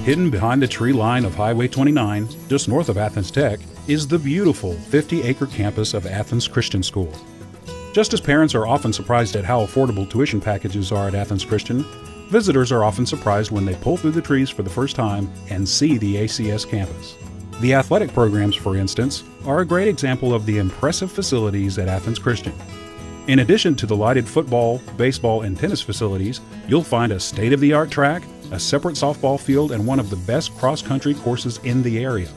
Hidden behind the tree line of Highway 29, just north of Athens Tech, is the beautiful 50-acre campus of Athens Christian School. Just as parents are often surprised at how affordable tuition packages are at Athens Christian, visitors are often surprised when they pull through the trees for the first time and see the ACS campus. The athletic programs, for instance, are a great example of the impressive facilities at Athens Christian. In addition to the lighted football, baseball, and tennis facilities, you'll find a state-of-the-art track, a separate softball field, and one of the best cross-country courses in the area.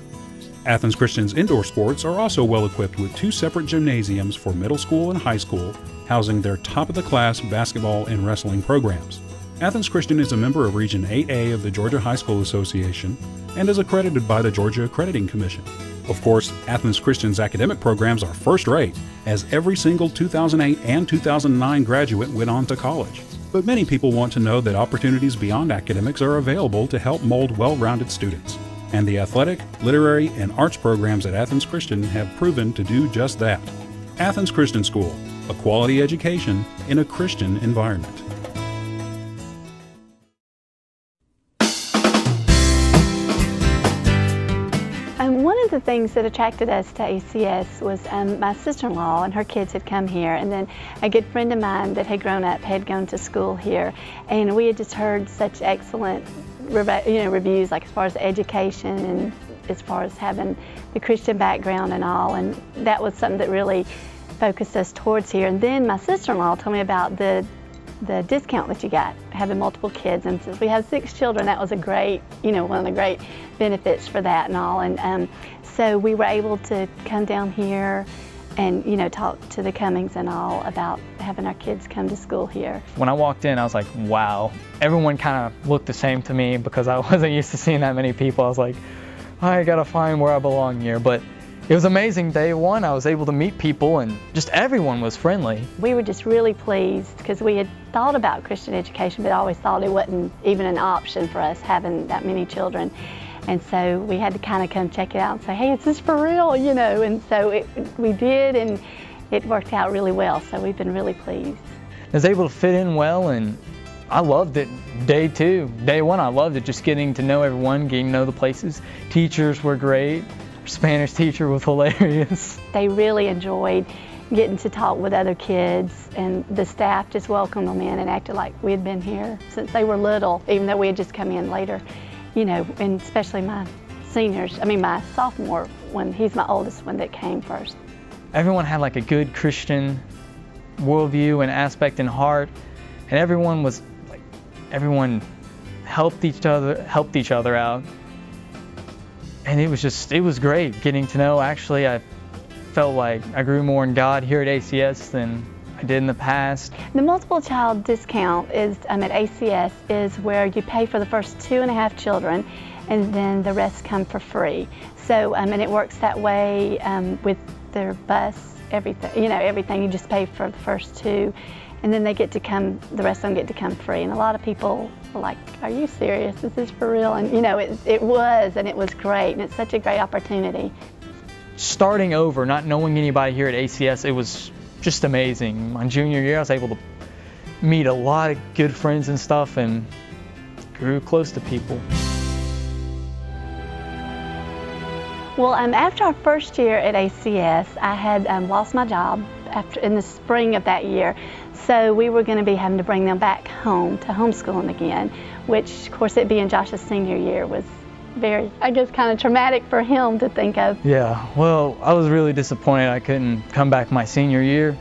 Athens Christian's indoor sports are also well equipped with 2 separate gymnasiums for middle school and high school, housing their top-of-the-class basketball and wrestling programs. Athens Christian is a member of Region 8A of the Georgia High School Association and is accredited by the Georgia Accrediting Commission. Of course, Athens Christian's academic programs are first-rate, as every single 2008 and 2009 graduate went on to college. But many people want to know that opportunities beyond academics are available to help mold well-rounded students. And the athletic, literary, and arts programs at Athens Christian have proven to do just that. Athens Christian School, a quality education in a Christian environment. One of the things that attracted us to ACS was my sister-in-law and her kids had come here, and then a good friend of mine that had grown up had gone to school here, and we had just heard such excellent reviews, like as far as education and as far as having the Christian background and all, and that was something that really focused us towards here. And then my sister-in-law told me about the discount that you got having multiple kids, and since we have 6 children, that was a great, one of the great benefits for that and all. And so we were able to come down here and talk to the Cummings and all about having our kids come to school here. When I walked in, I was like, wow. Everyone kind of looked the same to me because I wasn't used to seeing that many people. I was like, I gotta find where I belong here. But it was amazing. Day one, I was able to meet people and just everyone was friendly. We were just really pleased because we had thought about Christian education, but always thought it wasn't even an option for us having that many children. And so we had to kind of come check it out and say, hey, is this for real? And so we did, and it worked out really well. So we've been really pleased. I was able to fit in well, and I loved it. Day two, day one, I loved it. Just getting to know everyone, getting to know the places. Teachers were great. Our Spanish teacher was hilarious. They really enjoyed getting to talk with other kids, and the staff just welcomed them in and acted like we had been here since they were little, even though we had just come in later. And especially my seniors, my sophomore one, he's my oldest one that came first. Everyone had like a good Christian worldview and aspect in heart, and everyone helped each other out. And it was great getting to know. Actually, I felt like I grew more in God here at ACS than I did in the past. The multiple child discount is at ACS is where you pay for the first 2.5 children, and then the rest come for free. So and it works that way with their bus, everything. Everything, you just pay for the first 2, and then the rest of them get to come free. And a lot of people were like, "Are you serious? Is this for real?" And it was, and it was great, and it's such a great opportunity. Starting over, not knowing anybody here at ACS, it was just amazing. My junior year, I was able to meet a lot of good friends and stuff, and grew close to people. Well, after our first year at ACS, I had lost my job in the spring of that year. So we were going to be having to bring them back home to homeschooling again, which, of course, it being Josh's senior year was very, I guess, kind of traumatic for him to think of. Yeah, well, I was really disappointed I couldn't come back my senior year.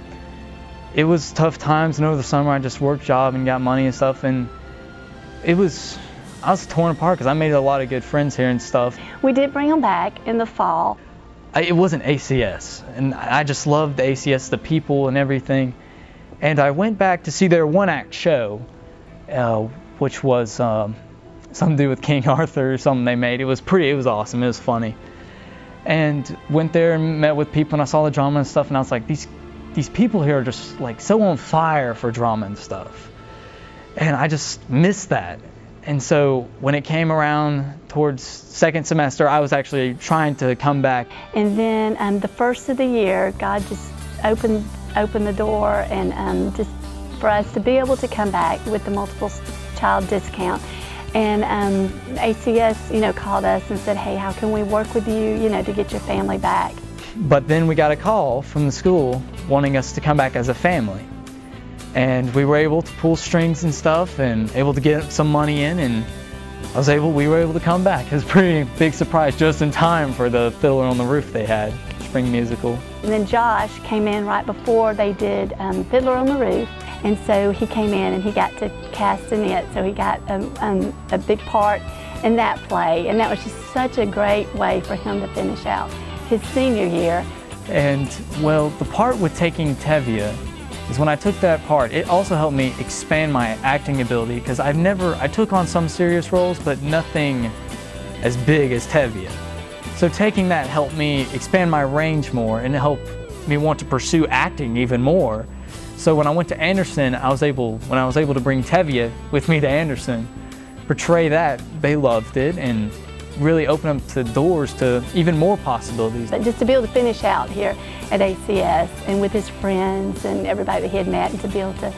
It was tough times, and over the summer I just worked job and got money and stuff, and I was torn apart because I made a lot of good friends here and stuff. We did bring them back in the fall. It wasn't ACS, and I just loved the ACS, the people and everything. And I went back to see their one-act show, which was something to do with King Arthur or something they made. It was awesome, it was funny. And went there and met with people, and I saw the drama and stuff, and I was like, these people here are just like so on fire for drama and stuff. And I just missed that. And so when it came around towards second semester, I was actually trying to come back. And then the first of the year, God just opened the door, and just for us to be able to come back with the multiple child discount. And ACS, called us and said, hey, how can we work with you, to get your family back? But then we got a call from the school wanting us to come back as a family. And we were able to pull strings and stuff and able to get some money in, and we were able to come back. It was a pretty big surprise, just in time for the Fiddler on the Roof they had, spring musical. And then Josh came in right before they did Fiddler on the Roof, and so he came in and he got to cast in it, so he got a big part in that play, and that was just such a great way for him to finish out his senior year. And well, the part with taking Tevye is when I took that part, it also helped me expand my acting ability, because I took on some serious roles, but nothing as big as Tevye. So taking that helped me expand my range more, and it helped me want to pursue acting even more. So when I went to Anderson, when I was able to bring Tevye with me to Anderson, portray that, they loved it and really opened up the doors to even more possibilities. But just to be able to finish out here at ACS and with his friends and everybody that he had met, and to be able to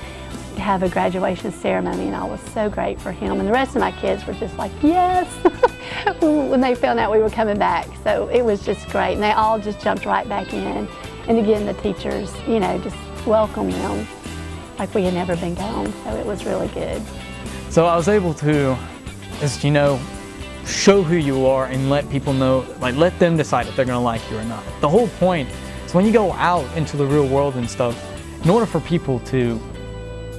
have a graduation ceremony and all was so great for him. And the rest of my kids were just like, yes, when they found out we were coming back. So it was just great, and they all just jumped right back in. And again, the teachers, just welcomed them like we had never been gone. So it was really good. So I was able to, show who you are and let people know, let them decide if they're gonna like you or not. The whole point is when you go out into the real world and stuff, in order for people to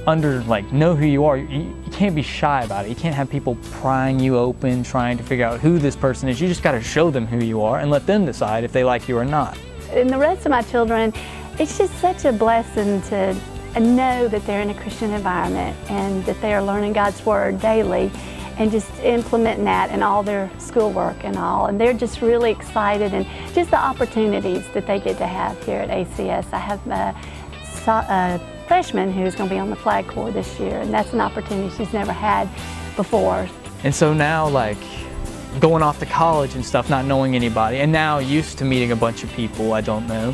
know who you are, you can't be shy about it. You can't have people prying you open, trying to figure out who this person is. You just gotta show them who you are and let them decide if they like you or not. And the rest of my children, it's just such a blessing to know that they're in a Christian environment and that they are learning God's Word daily, and just implementing that in all their schoolwork and all. And they're just really excited, and just the opportunities that they get to have here at ACS. I have a freshman who's going to be on the flag corps this year, and that's an opportunity she's never had before. And so now, going off to college and stuff, not knowing anybody, and now used to meeting a bunch of people I don't know,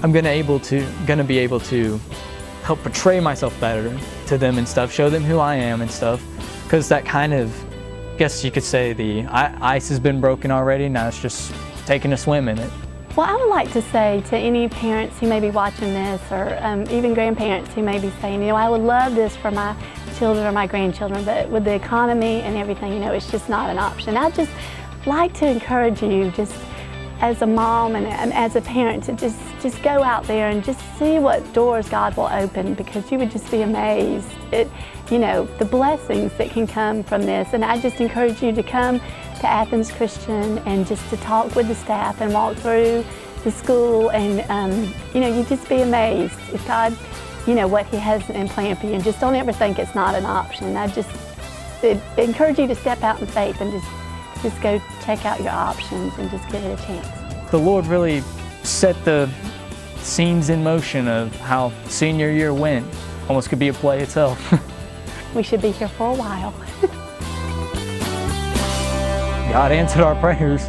I'm gonna be able to help portray myself better to them and stuff, show them who I am and stuff. Because that kind of, I guess you could say the ice has been broken already, now it's just taking a swim in it. Well, I would like to say to any parents who may be watching this, or even grandparents who may be saying, I would love this for my children or my grandchildren, but with the economy and everything, it's just not an option. I'd just like to encourage you, just as a mom and as a parent, to just go out there and just see what doors God will open, because you would just be amazed at, the blessings that can come from this. And I just encourage you to come to Athens Christian and just to talk with the staff and walk through the school, and you just be amazed if God, what He has in plan for you, and just don't ever think it's not an option. I just encourage you to step out in faith and just go check out your options and just give it a chance. The Lord really set the scenes in motion of how senior year went. Almost could be a play itself. We should be here for a while. God answered our prayers.